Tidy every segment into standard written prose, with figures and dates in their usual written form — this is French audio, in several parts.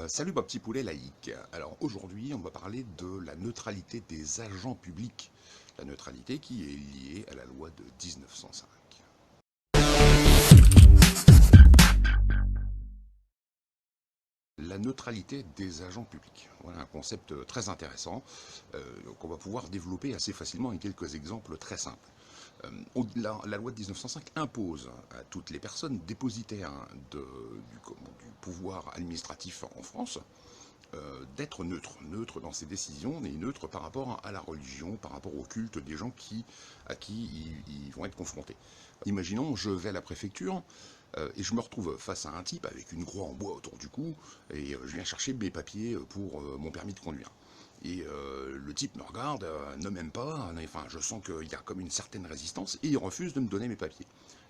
Salut ma petit poulet laïque. Alors aujourd'hui, on va parler de la neutralité des agents publics. La neutralité qui est liée à la loi de 1905. La neutralité des agents publics. Voilà un concept très intéressant qu'on va pouvoir développer assez facilement avec quelques exemples très simples. La loi de 1905 impose à toutes les personnes dépositaires du pouvoir administratif en France d'être neutre dans ses décisions, et neutre par rapport à la religion, par rapport au culte des gens à qui ils vont être confrontés. Imaginons, je vais à la préfecture et je me retrouve face à un type avec une croix en bois autour du cou, et je viens chercher mes papiers pour mon permis de conduire. Et le type me regarde, ne m'aime pas, enfin je sens qu'il y a comme une certaine résistance, et il refuse de me donner mes papiers.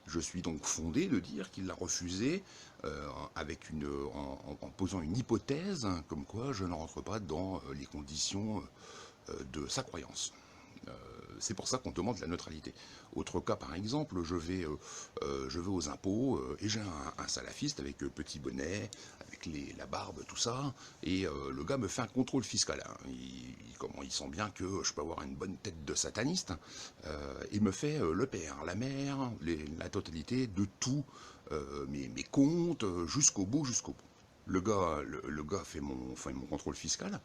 Je suis donc fondé de dire qu'il l'a refusé en posant une hypothèse, hein, comme quoi je ne rentre pas dans les conditions de sa croyance. C'est pour ça qu'on demande la neutralité. Autre cas, par exemple, je vais aux impôts et j'ai un salafiste avec petit bonnet, avec la barbe, tout ça, et le gars me fait un contrôle fiscal. Hein. Il sent bien que je peux avoir une bonne tête de sataniste. Il me fait le père, la mère, la totalité de tout, mes comptes, jusqu'au bout, jusqu'au bout. Le gars fait mon contrôle fiscal,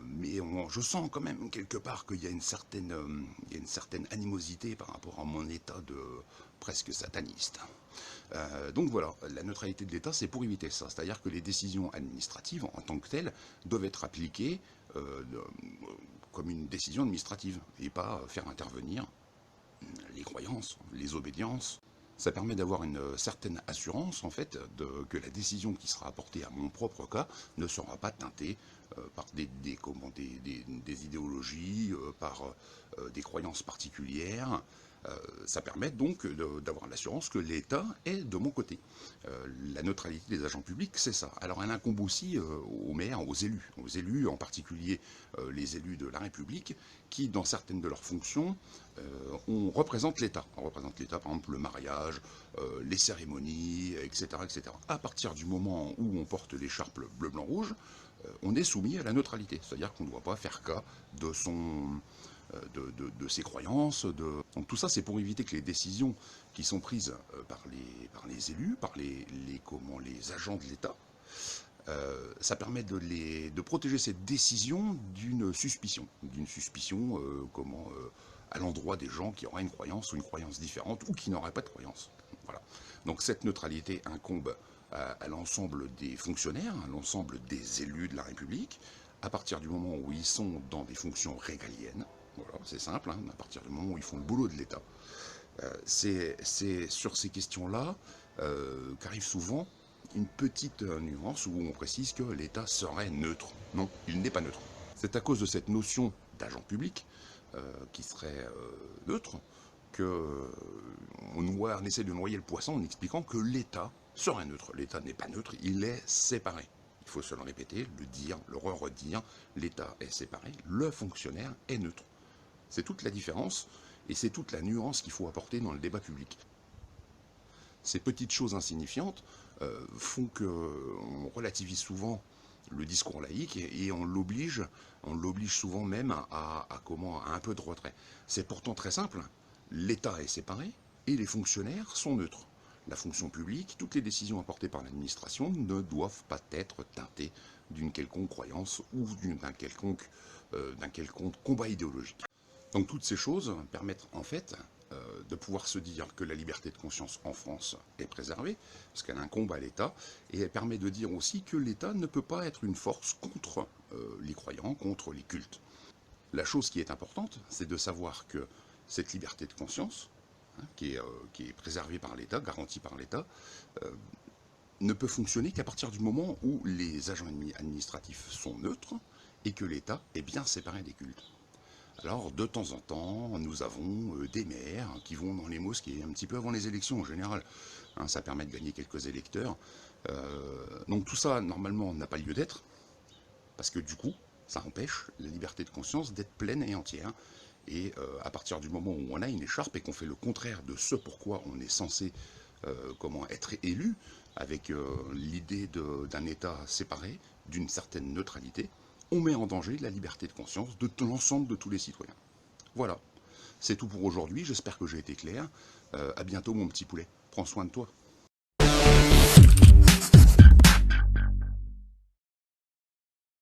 mais je sens quand même quelque part qu'il y a il y a une certaine animosité par rapport à mon état de presque sataniste. Donc voilà, la neutralité de l'État, c'est pour éviter ça. C'est-à-dire que les décisions administratives, en tant que telles, doivent être appliquées comme une décision administrative et pas faire intervenir les croyances, les obédiences. Ça permet d'avoir une certaine assurance, en fait, que la décision qui sera apportée à mon propre cas ne sera pas teintée par des idéologies, par des croyances particulières. Ça permet donc d'avoir l'assurance que l'État est de mon côté. La neutralité des agents publics, c'est ça. Alors elle incombe aussi aux maires, aux élus en particulier les élus de la République, qui, dans certaines de leurs fonctions, on représente l'État. On représente l'État, par exemple, le mariage, les cérémonies, etc., etc. À partir du moment où on porte l'écharpe bleu, blanc, rouge, on est soumis à la neutralité. C'est-à-dire qu'on ne doit pas faire cas de ses croyances. Donc tout ça, c'est pour éviter que les décisions qui sont prises par les élus, par les agents de l'État, ça permet de protéger cette décision d'une suspicion à l'endroit des gens qui auraient une croyance ou une croyance différente ou qui n'auraient pas de croyance. Voilà. Donc cette neutralité incombe à l'ensemble des fonctionnaires, à l'ensemble des élus de la République, à partir du moment où ils sont dans des fonctions régaliennes. Voilà, c'est simple, hein, à partir du moment où ils font le boulot de l'État. C'est sur ces questions-là qu'arrive souvent une petite nuance où on précise que l'État serait neutre. Non, il n'est pas neutre. C'est à cause de cette notion d'agent public qui serait neutre que on essaie de noyer le poisson en expliquant que l'État serait neutre. L'État n'est pas neutre, il est séparé. Il faut se le répéter, le dire, le redire. L'État est séparé, le fonctionnaire est neutre. C'est toute la différence et c'est toute la nuance qu'il faut apporter dans le débat public. Ces petites choses insignifiantes font qu'on relativise souvent le discours laïque et on l'oblige souvent même à un peu de retrait. C'est pourtant très simple. L'État est séparé et les fonctionnaires sont neutres. La fonction publique, toutes les décisions apportées par l'administration ne doivent pas être teintées d'une quelconque croyance ou d'un quelconque combat idéologique. Donc toutes ces choses permettent en fait de pouvoir se dire que la liberté de conscience en France est préservée, parce qu'elle incombe à l'État, et elle permet de dire aussi que l'État ne peut pas être une force contre les croyants, contre les cultes. La chose qui est importante, c'est de savoir que cette liberté de conscience, hein, qui est préservée par l'État, garantie par l'État, ne peut fonctionner qu'à partir du moment où les agents administratifs sont neutres et que l'État est bien séparé des cultes. Alors, de temps en temps, nous avons des maires qui vont dans les mosquées, un petit peu avant les élections en général. Hein, ça permet de gagner quelques électeurs. Donc tout ça, normalement, n'a pas lieu d'être, parce que du coup, ça empêche la liberté de conscience d'être pleine et entière. Et à partir du moment où on a une écharpe et qu'on fait le contraire de ce pourquoi on est censé être élu, avec l'idée d'un État séparé, d'une certaine neutralité, on met en danger la liberté de conscience de l'ensemble de tous les citoyens. Voilà, c'est tout pour aujourd'hui, j'espère que j'ai été clair. À bientôt mon petit poulet, prends soin de toi.